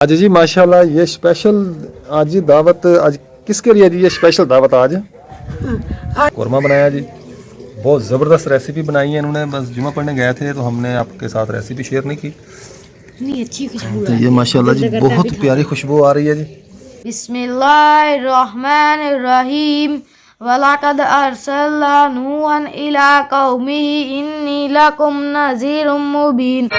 आज जी माशाल्लाह ये स्पेशल आज जी दावत आज किसके लिए जी ये स्पेशल दावत आज कोरमा बनाया जी। बहुत ज़बरदस्त रेसिपी बनाई है इन्होंने। बस जुमा पढ़ने गए थे तो हमने आपके साथ रेसिपी शेयर नहीं की। इतनी अच्छी खुशबू तो ये माशाल्लाह जी बहुत प्यारी खुशबू आ रही है जी। बिस्मिल्लाहिर्रहमानिर्रहीम वलक़द अर्सलना नूहन इला कौमिही इन्नी लकुम नज़ीरुम मुबीन।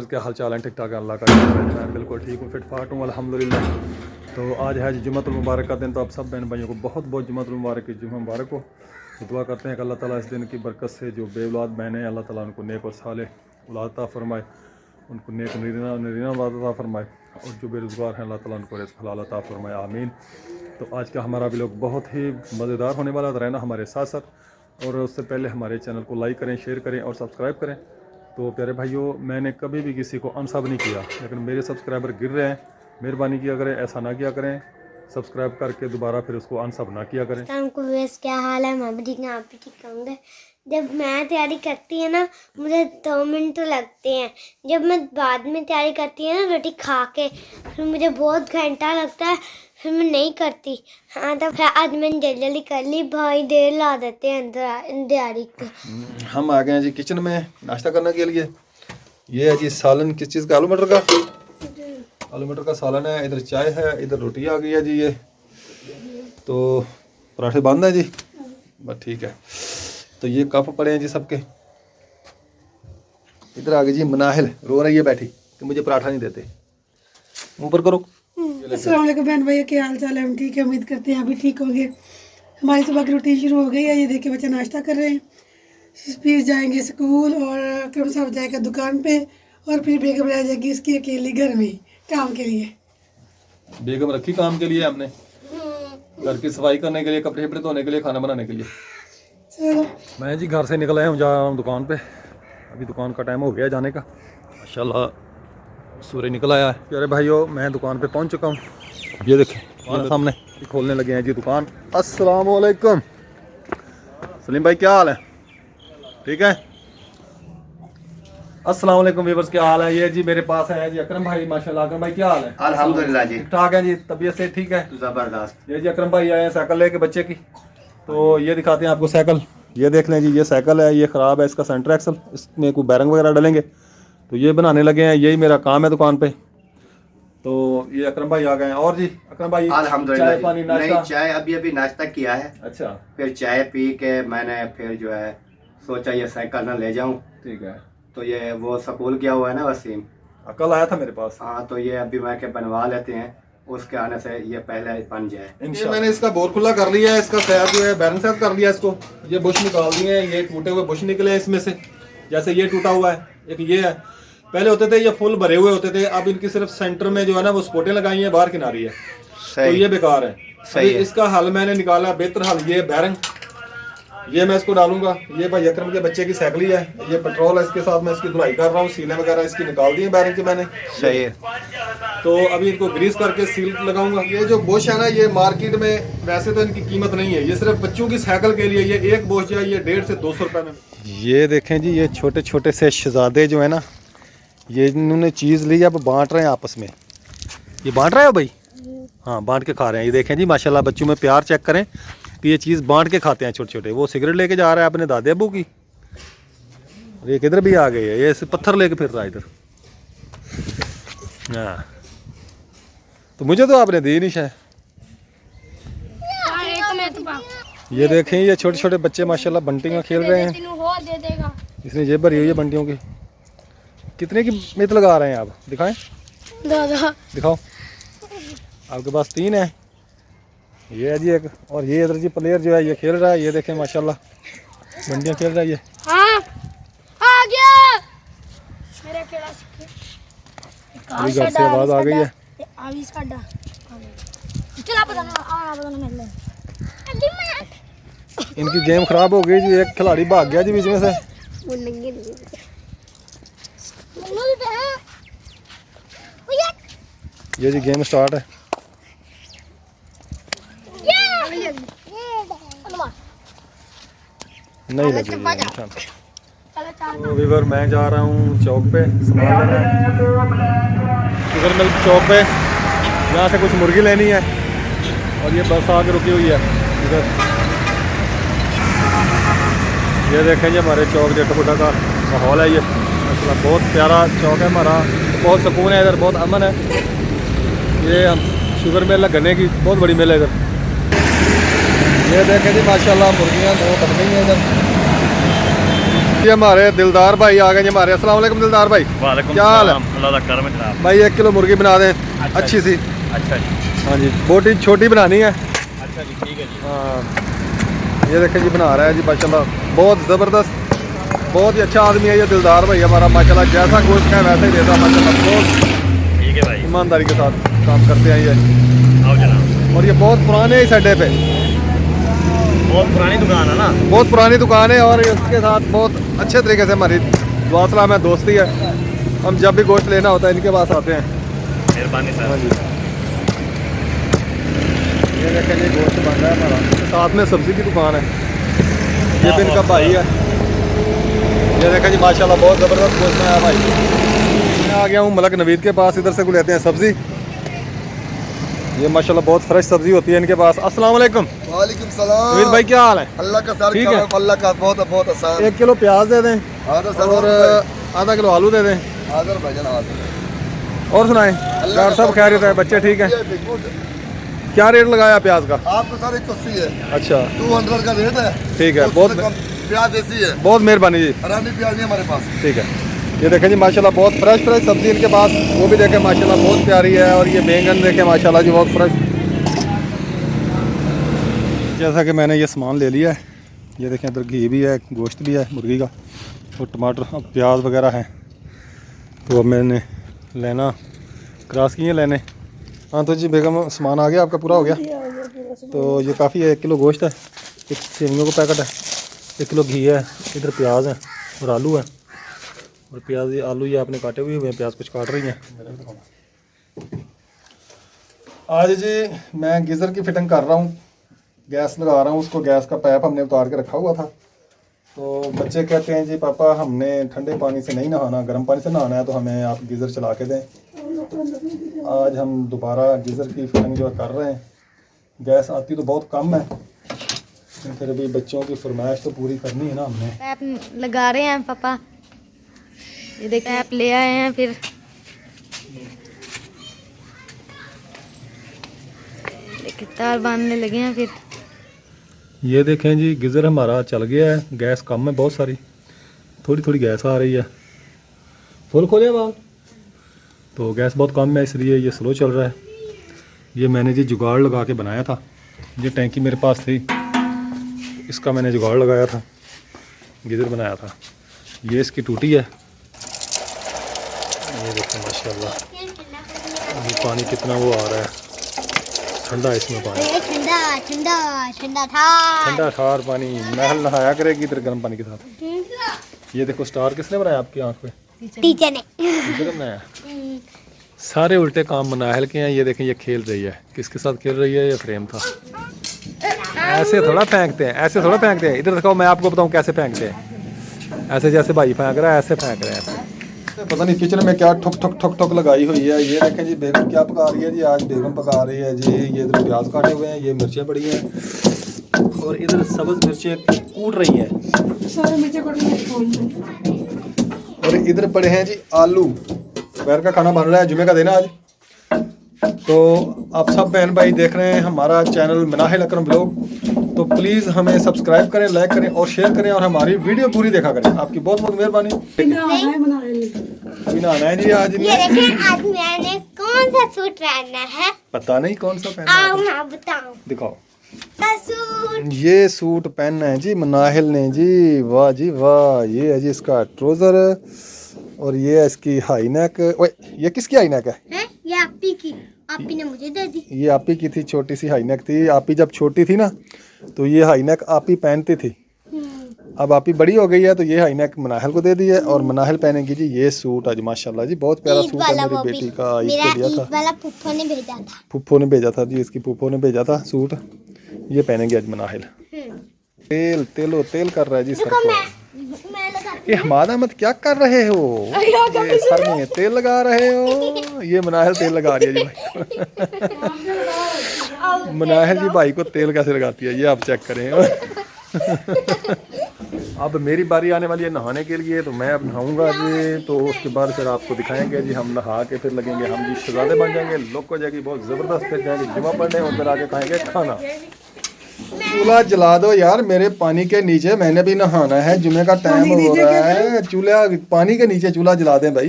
क्या हाल चाल है? ठीक ठाक है, अल्लाह का मैं बिल्कुल ठीक हूँ, फिट फाट हूँ अल्हम्दुलिल्लाह। तो आज है जुम्मतुल मुबारक का दिन। तो आप सब बहन भाइयों को बहुत बहुत जुम्मतुल मुबारक की जुम्मा मुबारक हो। तो दुआ करते हैं कि अल्लाह ताला इस दिन की बरकत से जो बेऔलाद बहनें हैं अल्लाह ताला उनको नेक और साले औलाद अता फरमाए, उनको नेक नरीना औलाद अता फरमाए, और जो बेरोज़गार हैं अल्लाह ताला उनको रिज़्क़ हलाल अता फरमाए, आमीन। तो आज का हमारा भी लोग बहुत ही मज़ेदार होने वाला, तो रहना हमारे साथ साथ। और उससे पहले हमारे चैनल को लाइक करें, शेयर करें और सब्सक्राइब करें। तो प्यारे भाइयों, मैंने कभी भी किसी को अनसब नहीं किया, लेकिन मेरे सब्सक्राइबर गिर रहे हैं। मेहरबानी किया करें, ऐसा ना किया करें, सब्सक्राइब करके दोबारा फिर उसको अनसब ना किया करें। क्या हाल है? मैं भी ठीक हूँ, आप भी ठीक होंगे। जब मैं तैयारी करती है ना, मुझे 2 मिनट तो लगते हैं। जब मैं बाद में तैयारी करती है ना रोटी खा के, फिर मुझे बहुत घंटा लगता है, फिर मैं नहीं करती। हाँ, तो फिर आज मैंने जल्दी जल्दी कर ली, भाई देर ला देते हैं तैयारी पे। हम आ गए हैं जी किचन में नाश्ता करने के लिए। ये है जी सालन, किस चीज़ का? आलू मटर का। आलू मटर का सालन है, इधर चाय है, इधर रोटी आ गई है जी। ये तो पराठे बंद है जी, बस ठीक है। तो ये कप पड़े हैं जी सबके। इधर आ गई जी मनाहिल, रो रही है बैठी कि मुझे पराठा नहीं देते। मुँह पर करो। अस्सलाम वालेकुम बहन भाई, क्या हाल चाल है? हम ठीक है, उम्मीद करते हैं आप भी ठीक होंगे। हमारी सुबह की रूटीन शुरू हो गई है। ये देखिए बच्चे नाश्ता कर रहे हैं, फिर जाएंगे स्कूल और अकरम साहब जाएगा दुकान पे, और फिर बेगम रह जाएगी इसकी अकेली घर में काम के लिए। बेगम रखी काम के लिए हमने, घर की सफाई करने के लिए, कपड़े कपड़े धोने के लिए, खाना बनाने के लिए। चलो मैं जी घर से निकल आया हूँ, जा रहा हूँ दुकान पे। अभी दुकान का टाइम हो गया जाने का। माशाल्लाह सूर्य निकल आया है। प्यारे भाइयों, मैं दुकान पे पहुँच चुका हूँ। ये देखें हमारे सामने खोलने लगे हैं जी दुकान। अस्सलाम वालेकुम सलीम भाई, क्या हाल है? ठीक है। अस्सलाम वालेकुम व्यूअर्स, क्या हाल है? ये जी मेरे पास है जी अकरम भाई। माशाल्लाह अकरम भाई, क्या हाल है? अल्हम्दुलिल्लाह जी, ठीक ठाक है जी, तबीयत से ठीक है? जबरदस्त। ये जी अकरम भाई आए हैं साइकिल लेके बच्चे की। तो ये दिखाते हैं आपको साइकिल। ये देख लें जी, ये साइकिल है, ये ख़राब है, इसका सेंटर एक्सल, इसमें कोई बैरिंग वगैरह डलेंगे। तो ये बनाने लगे हैं, यही मेरा काम है दुकान पे। तो ये अकरम भाई आ गए हैं। और जी अकरम भाई, अल्हम्दुलिल्लाह चाय पानी नाश्ता? नहीं, चाय अभी नाश्ता किया है। अच्छा, फिर चाय पी के मैंने फिर जो है सोचा ये साइकिल ना ले जाऊं। ठीक है। तो ये वो स्कूल गया हुआ है ना वसीम, कल आया था मेरे पास। हाँ, तो ये अभी मैं के बनवा लेते हैं, उसके आने से ये पहले बन जाए। ये मैंने इसका बोर खुला कर लिया है, इसका सैर जो है बैरन सेट कर लिया इसको। ये बुश निकाल दिए हैं, ये टूटे हुए बुश निकले हैं इसमें से। जैसे ये टूटा हुआ है, एक ये है। पहले होते थे ये फुल भरे हुए होते थे, अब इनकी सिर्फ सेंटर में जो है ना वो स्पोर्टें लगाई हैं, बाहर किनारी है। तो ये बेकार है। सही है। इसका हल मैंने निकाला, बेहतर हल ये बैरंग, ये मैं इसको डालूंगा। ये भाई अकरम के बच्चे की साइकिल ही है, ये पेट्रोल है, इसके साथ मैं इसकी धुलाई कर रहा हूँ। सीलें वगैरह इसकी निकाल दी हैं बैरंग की मैंने। सही है। तो अभी इनको ग्रीस करके सील लगाऊंगा। ये जो बुश है ना, ये मार्केट में वैसे तो इनकी कीमत नहीं है, ये सिर्फ बच्चों की साइकिल के लिए। ये एक बुश जो है ये 150 से 200 रुपए में। ये देखें जी, ये छोटे छोटे से शहजादे जो है ना, ये इन्होंने चीज़ ली, अब बांट रहे हैं आपस में। ये बांट रहे हो भाई? हाँ, बांट के खा रहे हैं। ये देखें जी माशाल्लाह, बच्चों में प्यार चेक करें कि ये चीज़ बांट के खाते हैं छोटे छोटे। वो सिगरेट लेके जा रहा है अपने दादे अबू की। ये किधर भी आ गए है, ये पत्थर लेके फिर रहा है इधर। हाँ, तो मुझे तो आपने दी नहीं शायद। ये देखें, ये छोटे छोटे बच्चे माशाल्लाह बंटियां खेल रहे हैं। इसने जेब भरी हुई है बंटियों की। कितने की मित लगा रहे हैं आप? दिखाएं दादा, दिखाओ। आपके पास 3 है। ये है जी एक, और ये इधर जी प्लेयर जो है ये खेल रहा है। ये देखें माशाल्लाह बंटियां खेल रहा है ये। हाँ आ गया मेरा खेला अभी घर से आवाज़ आ गई है। चल आप बताना, आप बताना। इनकी गेम खराब हो गई जी, एक खिलाड़ी भाग गया जी बीच में से। ये जी गेम स्टार्ट है। नहीं लगी जी निशान। तो वीवर मैं जा रहा हूँ चौक पे सामान लेना है, शुगर मिल्क चौक पे। यहाँ से कुछ मुर्गी लेनी है और ये बस आके रुकी हुई है इधर। ये देखें जी हमारे चौक जेठपुटा का माहौल है। ये मतलब बहुत प्यारा चौक है हमारा, बहुत सुकून है इधर, बहुत अमन है। ये शुगर मिल गन्ने की बहुत बड़ी मिल है इधर। ये देखें जी माशाल्लाह मुर्गियाँ दो बन गई हैं इधर। ये हमारे दिलदार भाई आ गए जी हमारे। अस्सलाम वालेकुम दिलदार भाई, क्या हाल है? अल्लाह का करम है जनाब। भाई 1 किलो मुर्गी बना दें अच्छी सी। अच्छा जी, हाँ जी, बोटी छोटी बनानी है। अच्छा जी, ठीक है जी। हाँ ये देखें जी बना रहा है जी माशाल्लाह, बहुत ज़बरदस्त, बहुत ही अच्छा आदमी है ये दिलदार भाई हमारा माशाल्लाह। जैसा गोश्त है वैसे ही देता माशाल्लाह, बहुत ठीक है भाई, ईमानदारी के साथ काम करते हैं ये। आओ जनाब। और ये बहुत पुराने इस अड्डे पे, बहुत पुरानी दुकान है ना। बहुत पुरानी दुकान है और इसके साथ बहुत अच्छे तरीके से हमारी दुआ सलाम है, दोस्ती है। हम जब भी गोश्त लेना होता है इनके पास आते हैं। मेहरबानी सर। हाँ जी, ये देखें जी गोश्त बन रहा है हमारा, साथ में सब्ज़ी की दुकान है। ये भी इनका भाई है। ये देखें जी माशाल्लाह बहुत ज़बरदस्त गोश्त है भाई। मैं आ गया हूँ मलक नवीद के पास, इधर से को लेते हैं सब्ज़ी। ये माशाल्लाह बहुत फ्रेश सब्ज़ी होती है इनके पास। अस्सलाम वालेकुम। वालेकुम सलाम। नवीद भाई क्या हाल है? अल्लाह का सर ठीक है। अल्लाह का बहुत बहुत आसान। 1 किलो प्याज दे दें आदर सर और आधा किलो आलू दे दें। आदर भाईजान आदर। और सुनाएं, डॉक्टर साहब खैरियत है, बच्चे ठीक हैं? क्या रेट लगाया प्याज का? आपको सर 180 है। अच्छा 200 का रेट है। ठीक है, 200 बहुत से कम प्याज देसी है, बहुत मेहरबानी जी। हरानी प्याज नहीं हमारे पास। ठीक है, ये देखें जी माशाल्लाह बहुत फ्रेश फ्रेश सब्ज़ी इनके पास, वो भी देखें माशाल्लाह बहुत प्यारी है। और ये बैंगन देखें माशाल्लाह जी बहुत फ्रेश। जैसा कि मैंने ये सामान ले लिया है, ये देखें इधर घी भी है, गोश्त भी है मुर्गी का और टमाटर, अब प्याज वगैरह हैं। तो अब मैंने लेना क्रॉस किए लेने। हाँ तो जी बेगम सामान आ गया आपका, पूरा हो गया? तो ये काफ़ी है, 1 किलो गोश्त है, 1 सेवियों का पैकेट है, 1 किलो घी है, इधर प्याज है और आलू है। और प्याज ये आलू ये आपने काटे हुए हैं, प्याज कुछ काट रही हैं। आज जी मैं गीज़र की फिटिंग कर रहा हूँ, गैस लगा रहा हूँ उसको। गैस का पाइप हमने उतार के रखा हुआ था। तो बच्चे कहते हैं जी पापा हमने ठंडे पानी से नहीं नहाना, गर्म पानी से नहाना है, तो हमें आप गीज़र चला के दें। आज हम दोबारा गीज़र की फिटिंग जो कर रहे हैं। गैस आती तो बहुत कम है, लेकिन फिर भी बच्चों की फरमाइश तो पूरी करनी है ना हमने। पैप लगा रहे हैं पापा, ये देखिए पैप ले आए हैं, फिर देखिए तार बांधने लगे हैं। फिर ये देखें जी गीज़र हमारा चल गया है, गैस कम है बहुत सारी, थोड़ी थोड़ी गैस आ रही है। फुल खोले बाल, तो गैस बहुत कम है इसलिए ये स्लो चल रहा है। ये मैंने जी जुगाड़ लगा के बनाया था, ये टैंकी मेरे पास थी, इसका मैंने जुगाड़ लगाया था, गीज़र बनाया था। ये इसकी टूटी है, ये देखो माशाल्लाह ये पानी कितना वो आ रहा है, ठंडा है इसमें पानी, ठंडा ठंडा ठंडा था। ठंडा ठार पानी। महल नहाया करेगी इधर गर्म पानी के साथ। ये देखो स्टार किसने बनाया आपकी आँख पे? टीचर ने। टीचर ने बनाया। सारे उल्टे काम मनाहल के हैं। ये देखें ये खेल रही है, किसके साथ खेल रही है? ये फ्रेम था। ऐसे थोड़ा फेंकते हैं, ऐसे थोड़ा फेंकते हैं। इधर दिखाओ, मैं आपको बताऊं कैसे फेंकते हैं। ऐसे जैसे भाई फेंक रहा है ऐसे फेंक रहे हैं। पता नहीं किचन में क्या ठुक ठुक ठुक ठुक लगाई हुई है। ये देखें जी बेगम क्या पका रही है जी, आज बेगम पका रही है जी। ये इधर प्याज काटे हुए हैं, ये मिर्चें पड़ी हैं और इधर सब्ज़ मिर्चें कूट रही हैं सारे मिर्चे और इधर पड़े हैं जी आलू। दोपहर का खाना बन रहा है, जुमे का दिन है आज। तो आप सब बहन भाई देख रहे हैं हमारा चैनल मनाहिल अकरम ब्लॉग, तो प्लीज़ हमें सब्सक्राइब करें, लाइक करें और शेयर करें और हमारी वीडियो पूरी देखा करें। आपकी बहुत बहुत मेहरबानी। अभी नहाना है जी आज। ये देखें आज मैंने कौन सा सूट पहना है, पता नहीं कौन सा पहना आओ है, मैं बताऊं। दिखाओ। सूट ये सूट पहना है जी मनाहिल ने जी, वाह जी वाह। ये है जी इसका ट्राउजर और ये है इसकी हाई नेक। ओए ये किसकी हाई नेक है? ये आपी की, आपी ने मुझे दे दी। ये आपी की थी, छोटी सी हाई नेक थी। आपी जब छोटी थी ना तो ये हाई नेक आप ही पहनती थी, अब आप ही बड़ी हो गई है तो ये हाई नेक मनाहल को दे दी है और मनाहल पहनेगी जी ये सूट। आज माशाल्लाह जी बहुत प्यारा सूट है मेरी बेटी का, ईद को दिया था, वाला पुप्पो ने भेजा था। फुप्पो ने भेजा था जी, इसकी फुप्पो ने भेजा था सूट, ये पहनेंगे आज मनाहल। तेल कर रहा है जी सर को। ये हमाद अहमद क्या कर रहे हो, ये सर में तेल लगा रहे हो, ये मनाहल तेल लगा रही है जी भाई को। मनाहल जी भाई को तेल कैसे लगाती है ये आप चेक करें। अब मेरी बारी आने वाली है नहाने के लिए, तो मैं अब नहाऊंगा जी, तो उसके बाद फिर आपको दिखाएंगे जी, हम नहा के फिर लगेंगे हम जी शहजादे बन जाएंगे, लुक हो जाएगी बहुत ज़बरदस्त, फिर जाएंगे जुमा पढ़ने और फिर आके खाएंगे खाना। चूल्हा जला दो यार मेरे पानी के नीचे, मैंने भी नहाना है, जुमे का टाइम हो रहा है, चूल्हा पानी के नीचे चूल्हा जला दें भाई,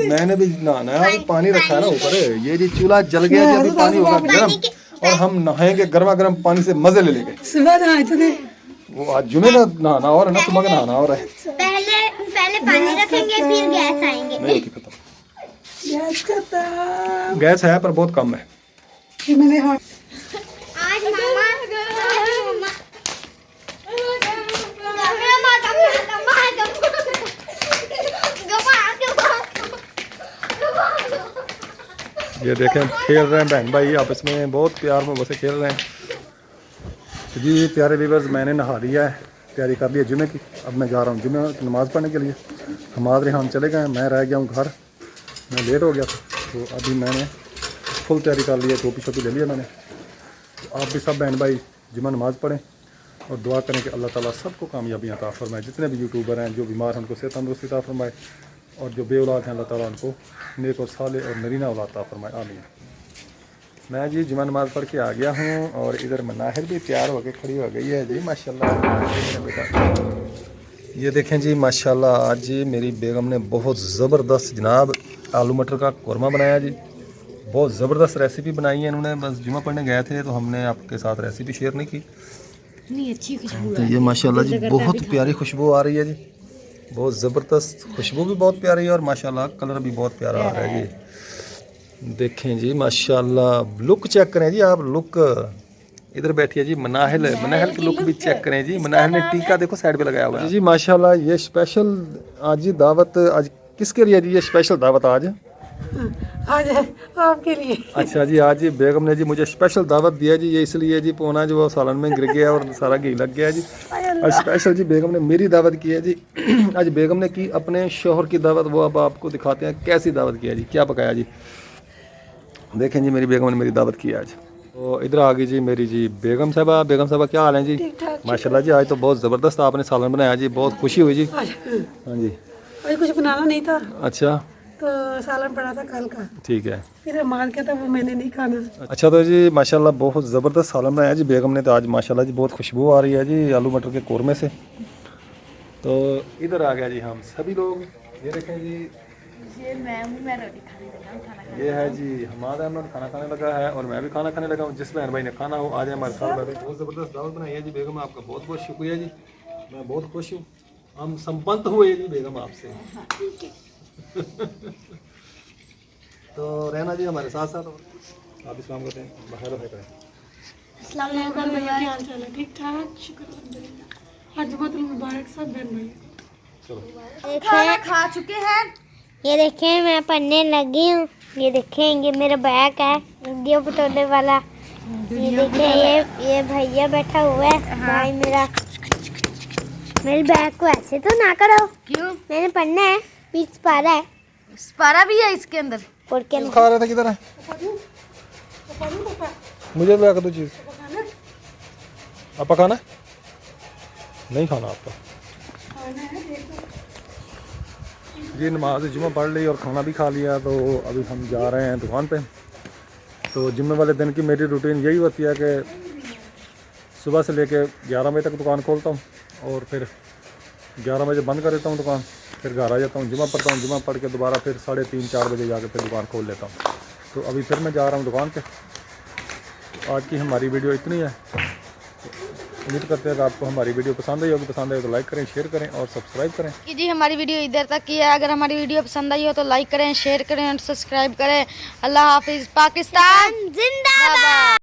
मैंने भी नहाना है, पानी रखा है ना ऊपर। ये जी चूल्हा जल गया, अभी पानी होगा गर्म और हम नहाएंगे गर्मा गर्म पानी से, मजे ले लेंगे। सुबह नहाए थे वो आज जुमे का नहाना और है ना, सुबह का नहाना और है। पहले पानी रखेंगे फिर गैस आएंगे। नहीं खत्म, गैस है पर बहुत कम है। मैंने हाँ आज मामा ये देखें खेल रहे हैं बहन भाई आपस में, बहुत प्यार में बसे खेल रहे हैं। तो जी प्यारे व्यूअर्स, मैंने नहा लिया है, तैयारी कर ली है जुमे की, अब मैं जा रहा हूँ जुमे की नमाज़ पढ़ने के लिए। हमाद रेहान चले गए, मैं रह गया हूँ घर, मैं लेट हो गया था, तो अभी मैंने फुल तैयारी कर ली है, टोपी शोपी ले लिया मैंने। तो आप भी सब बहन भाई जुमा नमाज़ पढ़ें और दुआ करें कि अल्लाह ताला सबको कामयाबियाँ अता फरमाए, जितने भी यूट्यूबर हैं, जो बीमार हैं उनको सेहत तंदुरुस्ती अता फरमाए, और जो बेऔलाद हैं अल्लाह ताला उनको नेक और साले और नरीना औलाद अता फरमाए, आमीन। मैं जी जुमा नमाज़ पढ़ के आ गया हूँ और इधर मनाहिर भी तैयार होकर खड़ी हो गई है जी माशाल्लाह। बेटा ये देखें जी माशाल्लाह, आज जी मेरी बेगम ने बहुत ज़बरदस्त जनाब आलू मटर का कोरमा बनाया जी, बहुत ज़बरदस्त रेसिपी बनाई है इन्होंने। बस जुमा पढ़ने गए थे तो हमने आपके साथ रेसिपी शेयर नहीं की। अच्छी खुशबू तो ये माशाल्लाह जी बहुत प्यारी खुशबू आ रही है जी, बहुत ज़बरदस्त खुशबू भी बहुत प्यारी है और माशाल्लाह कलर भी बहुत प्यारा आ रहा है जी। देखें जी माशाल्लाह, लुक चेक करें जी आप, लुक इधर बैठी है जी मनाहिल, मनाहिल की लुक भी चेक करें जी। मनाहिल ने टीका देखो साइड पे लगाया हुआ है जी माशाल्लाह। ये स्पेशल आज जी दावत, आज किसके लिए जी ये स्पेशल दावत आज आपके लिए। अच्छा जी, आज जी बेगम ने जी मुझे स्पेशल दावत दिया जी, ये इसलिए जी पोना जो सालन में गिर गया और सारा घी लग गया जी। आज स्पेशल जी बेगम ने मेरी दावत की है जी। आज बेगम ने की अपने शोहर की दावत, वो अब आपको दिखाते हैं कैसी दावत की है जी, क्या पकाया जी। देखें जी मेरी बेगम ने मेरी दावत की आज। तो इधर आ गई जी मेरी जी बेगम साहबा। बेगम साहबा क्या हाल है जी? माशाल्लाह जी, आज तो बहुत ज़बरदस्त आपने सालन बनाया जी, बहुत खुशी हुई जी। हाँ जी, अभी कुछ बनाना नहीं था। अच्छा, तो सालन पड़ा था कल का, ठीक है, फिर मार के था वो मैंने नहीं खाना। अच्छा तो जी माशाल्लाह बहुत ज़बरदस्त सालन बनाया जी बेगम ने। तो आज माशाल्लाह जी बहुत खुशबू आ रही है जी आलू मटर के कोरमे से। तो इधर आ गया जी हम सभी लोग, ये देखें जी, ये है जी हमारा अहमद खाना खाने लगा है और मैं भी खाना खाने लगा हूँ। जिस बहन भाई ने खाना हो आज हमारे साथ बैठे। बहुत ज़बरदस्त दावत बनाई है जी बेगम, आपका बहुत बहुत शुक्रिया जी, मैं बहुत खुश हूँ, हम संपन्न हुए जी बेगम आपसे। तो रहना जी हमारे साथ साथ, आप इस्लाम करते हैं बाहर करें। ठीक ठाक, शुक्र अल्हम्दुलिल्लाह। आज जुमातुल मुबारक सब बहन भाई। चलो खाना खा चुके हैं। ये देखें मैं पढ़ने लगी हूँ, ये देखें ये मेरा बैग है वीडियो पटोले वाला। ये देखें ये भैया बैठा हुआ है भाई मेरा। मेरे बैग को ऐसे तो ना करो, क्यों? मैंने पढ़ना है, पीछ पारा है, पारा भी है इसके अंदर। पढ़ के खा रहा था किधर है? मुझे भी आकर दो चीज़। आपका खाना नहीं खाना आपका जी। नमाज जुम्मा पढ़ ली और खाना भी खा लिया, तो अभी हम जा रहे हैं दुकान पे। तो जुम्मे वाले दिन की मेरी रूटीन यही होती है कि सुबह से लेके 11 बजे तक दुकान खोलता हूँ और फिर 11 बजे बंद कर देता हूँ दुकान, फिर घर आ जाता हूँ, जुम्मा पढ़ता हूँ, जुम्मा पढ़ के दोबारा फिर 3:30-4 बजे जाके फिर दुकान खोल लेता हूँ। तो अभी फिर मैं जा रहा हूँ दुकान पे। आज की हमारी वीडियो इतनी है, उम्मीद करते हैं कि आपको हमारी वीडियो पसंद आई होगी। पसंद आई तो लाइक करें, शेयर करें और सब्सक्राइब करें। कि जी हमारी वीडियो इधर तक की है, अगर हमारी वीडियो पसंद आई हो तो लाइक करें, शेयर करें और सब्सक्राइब करें। अल्लाह हाफिज़। पाकिस्तान जिंदाबाद।